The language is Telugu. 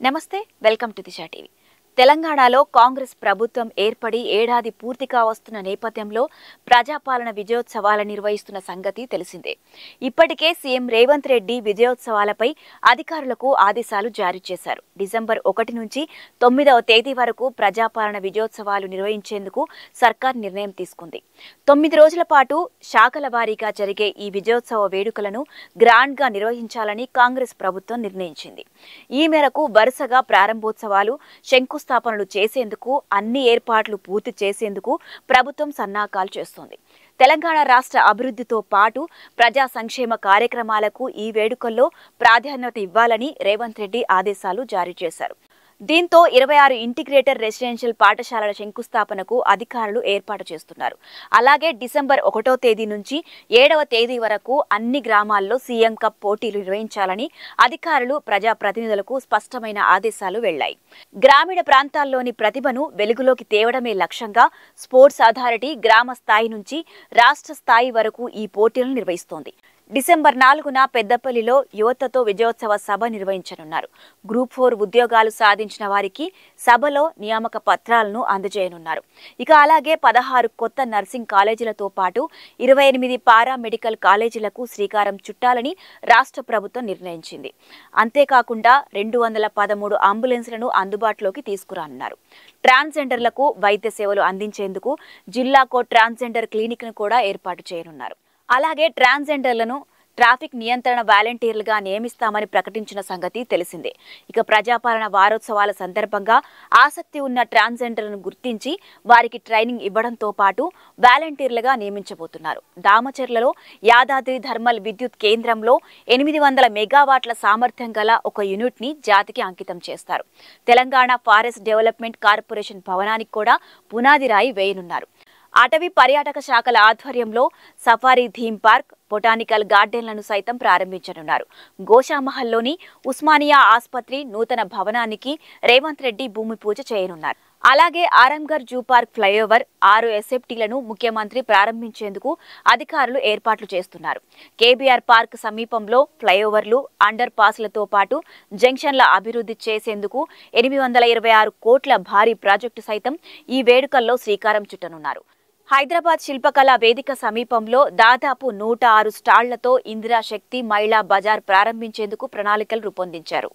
నమస్తే వెల్కమ్ టు దిశా టీవీ. తెలంగాణలో కాంగ్రెస్ ప్రభుత్వం ఏర్పడి ఏడాది పూర్తిగా వస్తున్న నేపథ్యంలో ప్రజాపాలన విజయోత్సవాలు నిర్వహిస్తున్న సంగతి తెలిసిందే. ఇప్పటికే సీఎం రేవంత్ రెడ్డి విజయోత్సవాలపై అధికారులకు ఆదేశాలు జారీ చేశారు. డిసెంబర్ 1 నుంచి 9వ తేదీ వరకు ప్రజాపాలన విజయోత్సవాలు నిర్వహించేందుకు సర్కార్ నిర్ణయం తీసుకుంది. 9 రోజుల పాటు శాఖల వారీగా జరిగే ఈ విజయోత్సవ వేడుకలను గ్రాండ్ గా నిర్వహించాలని కాంగ్రెస్ ప్రభుత్వం నిర్ణయించింది. ఈ మేరకు వరుసగా ప్రారంభోత్సవాలు, శంకుస్థాపనలు చేసేందుకు అన్ని ఏర్పాట్లు పూర్తి చేసేందుకు ప్రభుత్వం సన్నాహాలు చేస్తోంది. తెలంగాణ రాష్ట్ర అభివృద్ధితో పాటు ప్రజా సంక్షేమ కార్యక్రమాలకు ఈ వేడుకల్లో ప్రాధాన్యత ఇవ్వాలని రేవంత్ రెడ్డి ఆదేశాలు జారీ చేశారు. దీంతో 26 ఇంటిగ్రేటెడ్ రెసిడెన్షియల్ పాఠశాలల శంకుస్థాపనకు అధికారులు ఏర్పాటు చేస్తున్నారు. అలాగే డిసెంబర్ 1వ తేదీ నుంచి 7వ తేదీ వరకు అన్ని గ్రామాల్లో సీఎం కప్ పోటీలు నిర్వహించాలని అధికారులు, ప్రజాప్రతినిధులకు స్పష్టమైన ఆదేశాలు వెళ్లాయి. గ్రామీణ ప్రాంతాల్లోని ప్రతిభను వెలుగులోకి తేవడమే లక్ష్యంగా స్పోర్ట్స్ అథారిటీ గ్రామ స్థాయి నుంచి రాష్ట్ర స్థాయి వరకు ఈ పోటీలను నిర్వహిస్తోంది. డిసెంబర్ 4న పెద్దపల్లిలో యువతతో విజయోత్సవ సభ నిర్వహించనున్నారు. గ్రూప్ 4 ఉద్యోగాలు సాధించిన వారికి సభలో నియామక పత్రాలను అందజేయనున్నారు. ఇక అలాగే 16 కొత్త నర్సింగ్ కాలేజీలతో పాటు 28 పారామెడికల్ కాలేజీలకు శ్రీకారం చుట్టాలని రాష్ట్ర ప్రభుత్వం నిర్ణయించింది. అంతేకాకుండా 213 అంబులెన్స్లను అందుబాటులోకి తీసుకురానున్నారు. ట్రాన్స్జెండర్లకు వైద్య సేవలు అందించేందుకు జిల్లాకో ట్రాన్స్జెండర్ క్లినిక్ ను కూడా ఏర్పాటు చేయనున్నారు. అలాగే ట్రాన్స్జెండర్లను ట్రాఫిక్ నియంత్రణ వాలంటీర్లుగా నియమిస్తామని ప్రకటించిన సంగతి తెలిసిందే. ఇక ప్రజాపాలన వారోత్సవాల సందర్భంగా ఆసక్తి ఉన్న ట్రాన్స్జెండర్లను గుర్తించి వారికి ట్రైనింగ్ ఇవ్వడంతో పాటు వాలంటీర్లుగా నియమించబోతున్నారు. దామచర్లలో యాదాద్రి థర్మల్ విద్యుత్ కేంద్రంలో 800 మెగావాట్ల సామర్థ్యం గల ఒక యూనిట్ ని జాతికి అంకితం చేస్తారు. తెలంగాణ ఫారెస్ట్ డెవలప్మెంట్ కార్పొరేషన్ భవనానికి కూడా పునాది రాయి వేయనున్నారు. అటవీ పర్యాటక శాఖల ఆధ్వర్యంలో సఫారీ థీమ్ పార్క్, బొటానికల్ గార్డెన్లను సైతం ప్రారంభించనున్నారు. గోషామహల్లోని ఉస్మానియా ఆసుపత్రి నూతన భవనానికి రేవంత్ రెడ్డి భూమి పూజ చేయనున్నారు. అలాగే ఆరంఘర్ జూ పార్క్ ఫ్లైఓవర్ 6 ఎస్ఎఫ్టీలను ముఖ్యమంత్రి ప్రారంభించేందుకు అధికారులు ఏర్పాట్లు చేస్తున్నారు. కేబీఆర్ పార్క్ సమీపంలో ఫ్లైఓవర్లు, అండర్ పాస్లతో పాటు జంక్షన్ల అభివృద్ధి చేసేందుకు 826 కోట్ల భారీ ప్రాజెక్టు సైతం ఈ వేడుకల్లో శ్రీకారం చుట్టనున్నారు. హైదరాబాద్ శిల్పకళా వేదిక సమీపంలో దాదాపు 106 స్టాళ్లతో ఇందిరా శక్తి మహిళా బజార్ ప్రారంభించేందుకు ప్రణాళికలు రూపొందించారు.